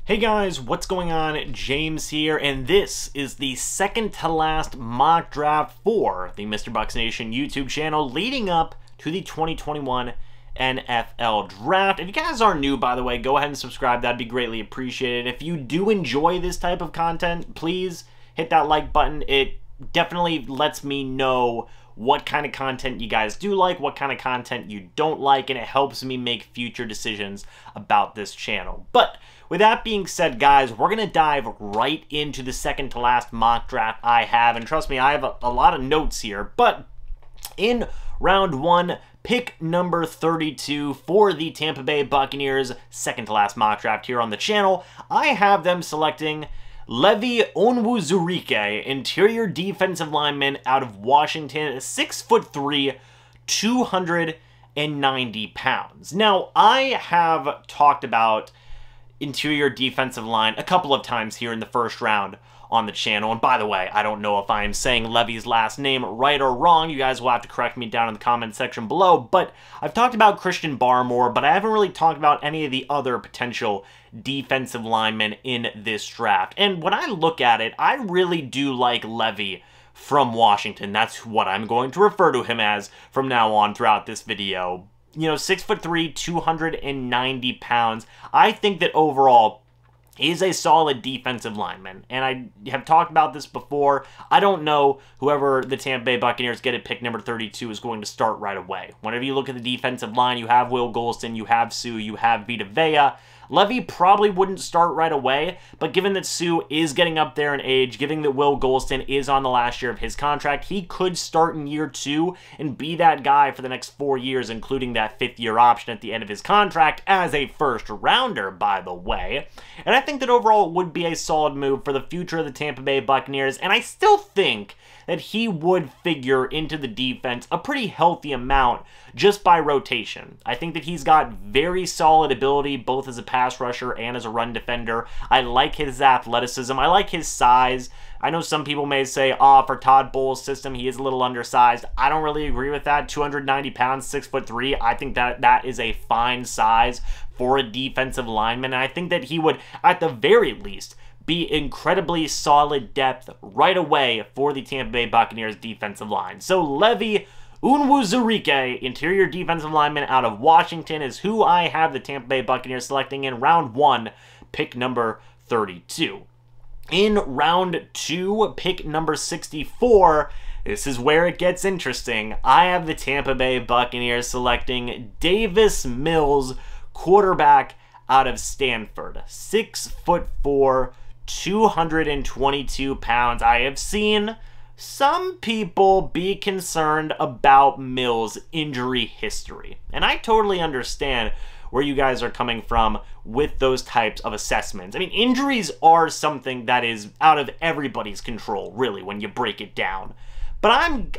Hey guys, what's going on? James here, and this is the second to last mock draft for the Mr. Bucs Nation YouTube channel leading up to the 2021 NFL Draft. If you guys are new, by the way, go ahead and subscribe. That'd be greatly appreciated. If you do enjoy this type of content, please hit that like button. It definitely lets me know what kind of content you guys do like, what kind of content you don't like, and it helps me make future decisions about this channel. But with that being said, guys, we're going to dive right into the second to last mock draft I have. And trust me, I have a lot of notes here. But in round one, pick number 32 for the Tampa Bay Buccaneers, second to last mock draft here on the channel, I have them selecting Levi Onwuzurike, interior defensive lineman out of Washington, 6'3", 290 pounds. Now, I have talked about interior defensive line a couple of times here in the first round on the channel. And by the way, I don't know if I am saying Levi's last name right or wrong. You guys will have to correct me down in the comment section below. But I've talked about Christian Barmore, but I haven't really talked about any of the other potential defensive linemen in this draft. And when I look at it, I really do like Levi from Washington. That's what I'm going to refer to him as from now on throughout this video. You know, 6'3", 290 pounds. I think that overall is a solid defensive lineman, and I have talked about this before. I don't know whoever the Tampa Bay Buccaneers get at pick number 32 is going to start right away. Whenever you look at the defensive line, you have Will Golston, you have Sue, you have Vita Vea. Levi probably wouldn't start right away, but given that Sue is getting up there in age, given that Will Golston is on the last year of his contract, he could start in year 2 and be that guy for the next 4 years, including that 5th-year option at the end of his contract as a first-rounder, by the way. And I think that overall it would be a solid move for the future of the Tampa Bay Buccaneers, and I still think that he would figure into the defense a pretty healthy amount just by rotation. I think that he's got very solid ability both as a pass rusher and as a run defender. I like his athleticism. I like his size. I know some people may say, for Todd Bowles' system, he is a little undersized. I don't really agree with that. 290 pounds, 6'3". I think that is a fine size for a defensive lineman. And I think that he would, at the very least, be incredibly solid depth right away for the Tampa Bay Buccaneers defensive line. So Levi Onwuzurike, interior defensive lineman out of Washington, is who I have the Tampa Bay Buccaneers selecting in round 1, pick number 32. In round 2, pick number 64, this is where it gets interesting. I have the Tampa Bay Buccaneers selecting Davis Mills, quarterback out of Stanford, 6'4", 222 pounds. I have seen some people be concerned about Mills' injury history, and I totally understand where you guys are coming from with those types of assessments. I mean, injuries are something that is out of everybody's control, really, when you break it down. But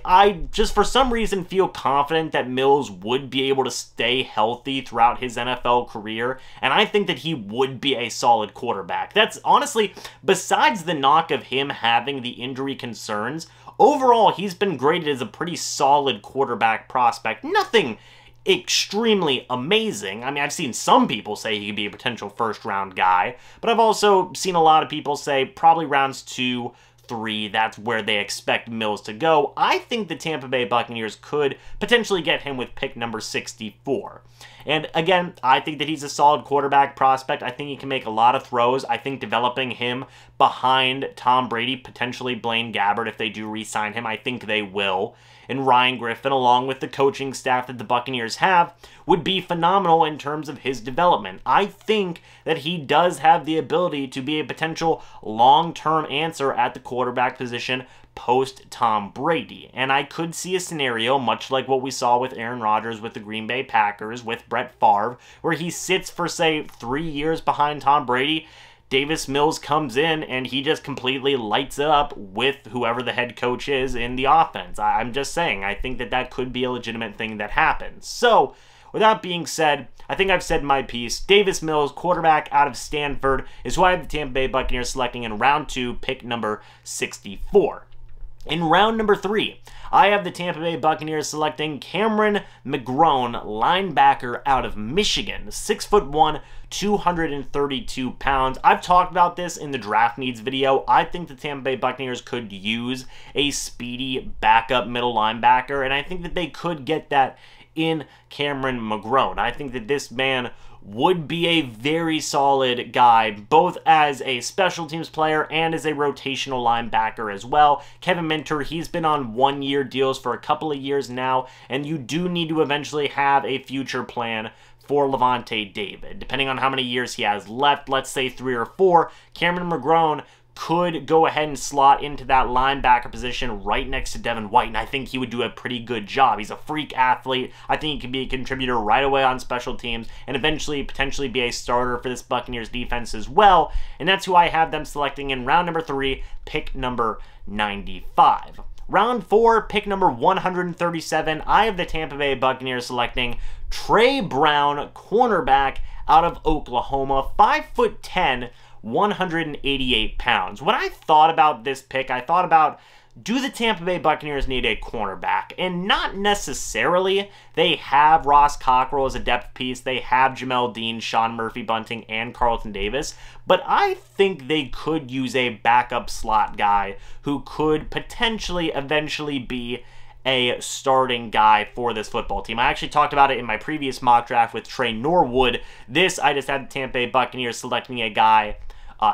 I just for some reason feel confident that Mills would be able to stay healthy throughout his NFL career, and I think that he would be a solid quarterback. That's honestly, besides the knock of him having the injury concerns, overall he's been graded as a pretty solid quarterback prospect. Nothing extremely amazing. I mean, I've seen some people say he could be a potential first-round guy, but I've also seen a lot of people say probably rounds 2, 3, that's where they expect Mills to go. I think the Tampa Bay Buccaneers could potentially get him with pick number 64. And again, I think that he's a solid quarterback prospect. I think he can make a lot of throws. I think developing him behind Tom Brady, potentially Blaine Gabbert if they do re-sign him, I think they will, and Ryan Griffin, along with the coaching staff that the Buccaneers have, would be phenomenal in terms of his development. I think that he does have the ability to be a potential long-term answer at the quarterback position post-Tom Brady. And I could see a scenario, much like what we saw with Aaron Rodgers with the Green Bay Packers, with Brett Favre, where he sits for, say, 3 years behind Tom Brady. Davis Mills comes in and he just completely lights it up with whoever the head coach is in the offense. I'm just saying, I think that that could be a legitimate thing that happens. So, with that being said, I think I've said my piece. Davis Mills, quarterback out of Stanford, is who I have the Tampa Bay Buccaneers selecting in round 2, pick number 64. In round number 3, I have the Tampa Bay Buccaneers selecting Cameron McGrone, linebacker out of Michigan, 6'1", 232 pounds. I've talked about this in the draft needs video. I think the Tampa Bay Buccaneers could use a speedy backup middle linebacker, and I think that they could get that in Cameron McGrone. I think that this man would be a very solid guy, both as a special teams player and as a rotational linebacker as well. Kevin Minter, he's been on one-year deals for a couple of years now, and you do need to eventually have a future plan for Levante David. Depending on how many years he has left, let's say 3 or 4, Cameron McGrone could go ahead and slot into that linebacker position right next to Devin White, and I think he would do a pretty good job. He's a freak athlete. I think he could be a contributor right away on special teams and eventually potentially be a starter for this Buccaneers defense as well, and that's who I have them selecting in round number 3, pick number 95. Round 4, pick number 137, I have the Tampa Bay Buccaneers selecting Tre Brown, cornerback out of Oklahoma, 5'10", 188 pounds. When I thought about this pick, I thought about, do the Tampa Bay Buccaneers need a cornerback? And not necessarily. They have Ross Cockrell as a depth piece. They have Jamel Dean, Sean Murphy-Bunting, and Carlton Davis. But I think they could use a backup slot guy who could potentially eventually be a starting guy for this football team. I actually talked about it in my previous mock draft with Trey Norwood. This, I just had the Tampa Bay Buccaneers selecting a guy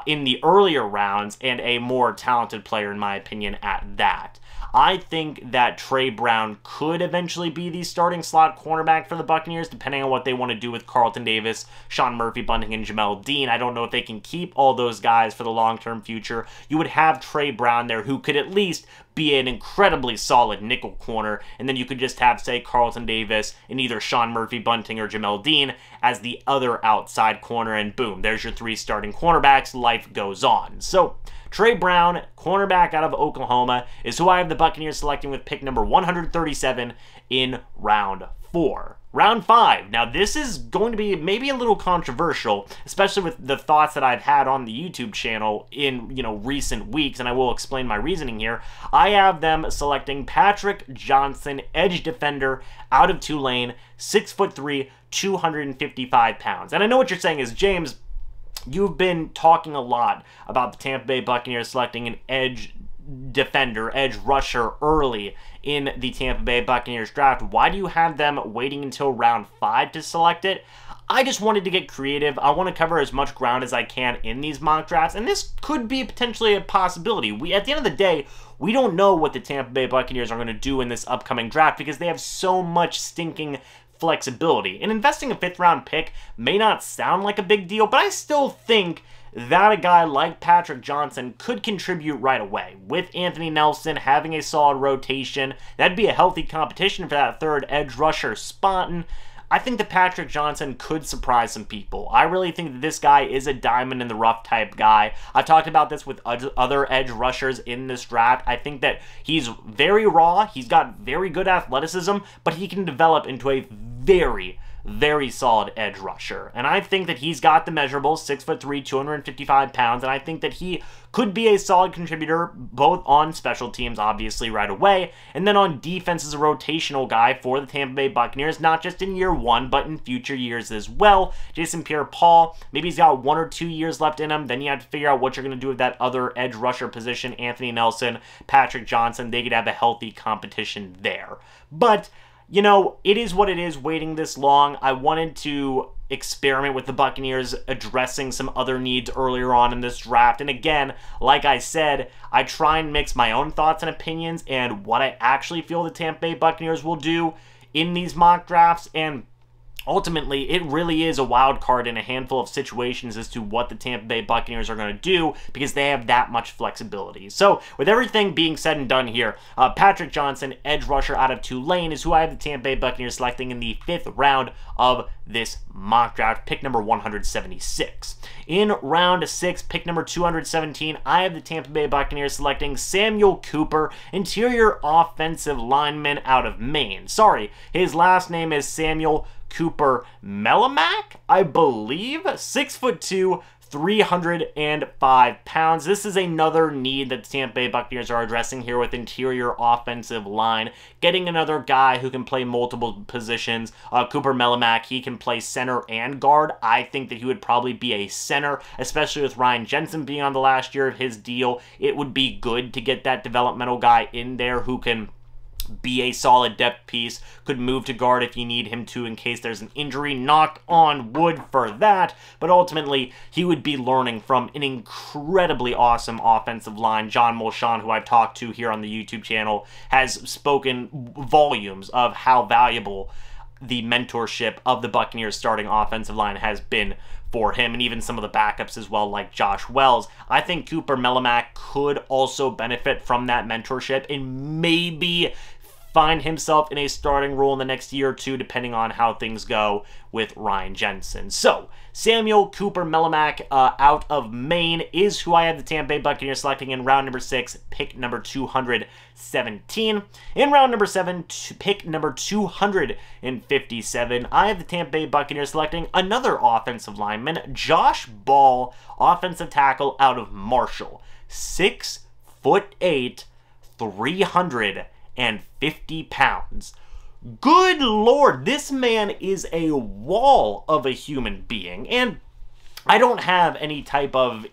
in the earlier rounds, and a more talented player, in my opinion, at that. I think that Tre Brown could eventually be the starting slot cornerback for the Buccaneers, depending on what they want to do with Carlton Davis, Sean Murphy-Bunting, and Jamel Dean. I don't know if they can keep all those guys for the long-term future. You would have Tre Brown there, who could at least be an incredibly solid nickel corner, and then you could just have, say, Carlton Davis and either Sean Murphy-Bunting or Jamel Dean as the other outside corner, and boom, there's your 3 starting cornerbacks. Life goes on. So, Tre Brown, cornerback out of Oklahoma, is who I have the Buccaneers selecting with pick number 137 in round 4. Round 5. Now, this is going to be maybe a little controversial, especially with the thoughts that I've had on the YouTube channel in, recent weeks, and I will explain my reasoning here. I have them selecting Patrick Johnson, edge defender out of Tulane, 6'3", 255 pounds. And I know what you're saying is, James, you've been talking a lot about the Tampa Bay Buccaneers selecting an edge defender, edge rusher early in the Tampa Bay Buccaneers draft. Why do you have them waiting until round 5 to select it? I just wanted to get creative. I want to cover as much ground as I can in these mock drafts, and this could be potentially a possibility. At the end of the day, we don't know what the Tampa Bay Buccaneers are going to do in this upcoming draft because they have so much stinking flexibility. And investing a 5th round pick may not sound like a big deal, but I still think that a guy like Patrick Johnson could contribute right away. With Anthony Nelson having a solid rotation, that'd be a healthy competition for that 3rd edge rusher spot, and I think that Patrick Johnson could surprise some people. I really think that this guy is a diamond in the rough type guy. I've talked about this with other edge rushers in this draft. I think that he's very raw, he's got very good athleticism, but he can develop into a very, very solid edge rusher. And I think that he's got the measurables, 6'3", 255 pounds, and I think that he could be a solid contributor both on special teams, obviously, right away, and then on defense as a rotational guy for the Tampa Bay Buccaneers, not just in year 1, but in future years as well. Jason Pierre-Paul, maybe he's got 1 or 2 years left in him, then you have to figure out what you're going to do with that other edge rusher position, Anthony Nelson, Patrick Johnson. They could have a healthy competition there. But it is what it is waiting this long. I wanted to experiment with the Buccaneers addressing some other needs earlier on in this draft. And again, like I said, I try and mix my own thoughts and opinions and what I actually feel the Tampa Bay Buccaneers will do in these mock drafts. And ultimately, it really is a wild card in a handful of situations as to what the Tampa Bay Buccaneers are going to do because they have that much flexibility. So, with everything being said and done here, Patrick Johnson, edge rusher out of Tulane, is who I have the Tampa Bay Buccaneers selecting in the 5th round of this mock draft, pick number 176. In round 6, pick number 217, I have the Tampa Bay Buccaneers selecting Samuel Cooper, interior offensive lineman out of Maine. Sorry, his last name is Samuel Cooper Merrimack, I believe, 6'2", 305 pounds. This is another need that the Tampa Bay Buccaneers are addressing here with interior offensive line. Getting another guy who can play multiple positions. Cooper Merrimack, he can play center and guard. I think that he would probably be a center, especially with Ryan Jensen being on the last year of his deal. It would be good to get that developmental guy in there who can be a solid depth piece, could move to guard if you need him to in case there's an injury. Knock on wood for that, but ultimately he would be learning from an incredibly awesome offensive line. John Molchon, who I've talked to here on the YouTube channel, has spoken volumes of how valuable the mentorship of the Buccaneers starting offensive line has been for him, and even some of the backups as well, like Josh Wells. I think Cooper Merrimack could also benefit from that mentorship and maybe find himself in a starting role in the next year or two, depending on how things go with Ryan Jensen. So, Samuel Cooper Merrimack out of Maine is who I have the Tampa Bay Buccaneers selecting in round number 6, pick number 217. In round number 7, pick number 257, I have the Tampa Bay Buccaneers selecting another offensive lineman, Josh Ball, offensive tackle out of Marshall. 6'8", 350 pounds. Good Lord, this man is a wall of a human being, and I don't have any type of,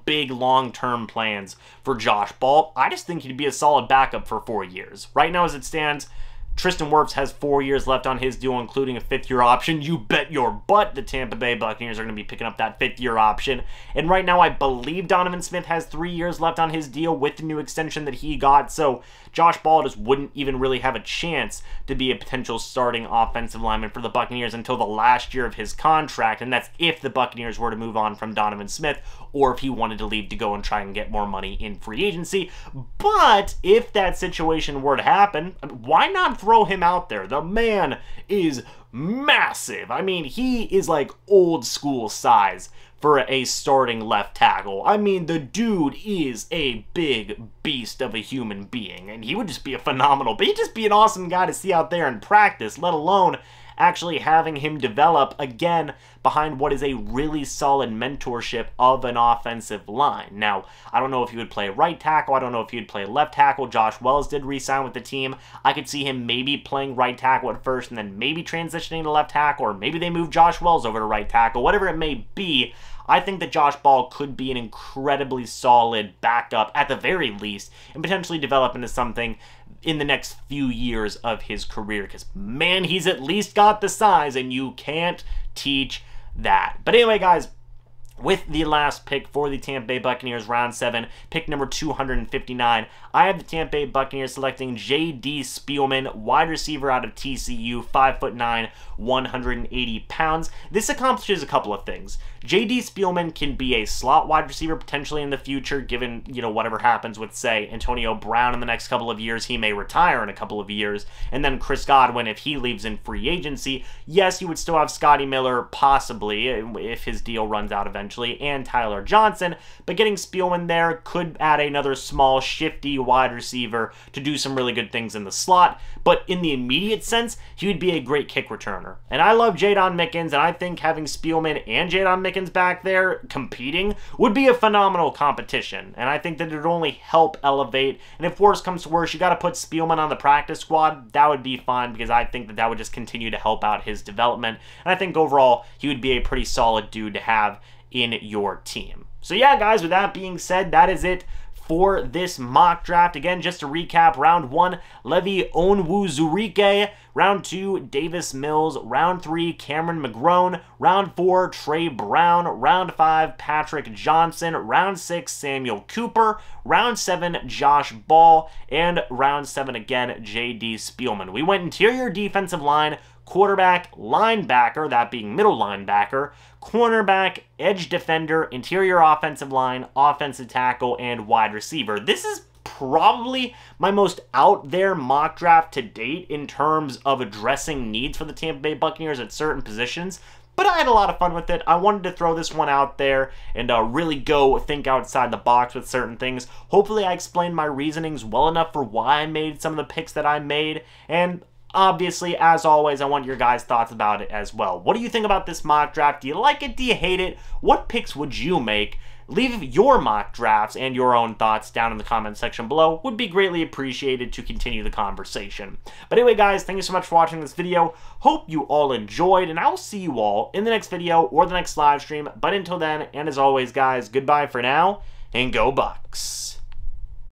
big long-term plans for Josh Ball. I just think he'd be a solid backup for 4 years. Right now, as it stands, Tristan Wirfs has 4 years left on his deal, including a 5th-year option. You bet your butt the Tampa Bay Buccaneers are going to be picking up that 5th-year option. And right now, I believe Donovan Smith has 3 years left on his deal with the new extension that he got. So Josh Ball just wouldn't even really have a chance to be a potential starting offensive lineman for the Buccaneers until the last year of his contract. And that's if the Buccaneers were to move on from Donovan Smith, or if he wanted to leave to go and try and get more money in free agency. But if that situation were to happen, why not throw him out there? The man is massive. I mean, he is like old school size for a starting left tackle. I mean, the dude is a big beast of a human being, and he would just be a phenomenal, but he'd just be an awesome guy to see out there in practice, let alone actually having him develop again behind what is a really solid mentorship of an offensive line. Now, I don't know if he would play right tackle. I don't know if he would play left tackle. Josh Wells did re-sign with the team. I could see him maybe playing right tackle at first and then maybe transitioning to left tackle, or maybe they move Josh Wells over to right tackle. Whatever it may be, I think that Josh Ball could be an incredibly solid backup at the very least and potentially develop into something in the next few years of his career, because, man, he's at least got the size, and you can't teach that. But anyway, guys, with the last pick for the Tampa Bay Buccaneers, round 7, pick number 259, I have the Tampa Bay Buccaneers selecting J.D. Spielman, wide receiver out of TCU, 5'9", 180 pounds. This accomplishes a couple of things. J.D. Spielman can be a slot wide receiver potentially in the future, given, whatever happens with, say, Antonio Brown in the next couple of years. He may retire in a couple of years. And then Chris Godwin, if he leaves in free agency, yes, you would still have Scotty Miller, possibly, if his deal runs out eventually, and Tyler Johnson. But getting Spielman there could add another small, shifty wide receiver to do some really good things in the slot. But in the immediate sense, he would be a great kick returner. And I love Jadon Mickens, and I think having Spielman and Jadon Mickens back there competing would be a phenomenal competition. And I think that it would only help elevate. And if worse comes to worse, you got to put Spielman on the practice squad. That would be fine, because I think that that would just continue to help out his development. And I think overall, he would be a pretty solid dude to have in your team. So yeah, guys, with that being said, that is it for this mock draft. Again, just to recap, round 1, Levi Onwuzurike. Round 2, Davis Mills. Round 3, Cameron McGrone. Round 4, Tre Brown. Round 5, Patrick Johnson. Round 6, Samuel Cooper. Round 7, Josh Ball. And round 7 again, J.D. Spielman. We went interior defensive line, quarterback, linebacker, that being middle linebacker, cornerback, edge defender, interior offensive line, offensive tackle, and wide receiver. This is probably my most out there mock draft to date in terms of addressing needs for the Tampa Bay Buccaneers at certain positions. But I had a lot of fun with it. I wanted to throw this one out there and really go think outside the box with certain things. Hopefully I explained my reasonings well enough for why I made some of the picks that I made. And obviously, as always, I want your guys' thoughts about it as well. What do you think about this mock draft? Do you like it? Do you hate it? What picks would you make? Leave your mock drafts and your own thoughts down in the comment section below. Would be greatly appreciated to continue the conversation. But anyway, guys, thank you so much for watching this video. Hope you all enjoyed, and I will see you all in the next video or the next live stream. But until then, and as always, guys, goodbye for now, and go Bucs.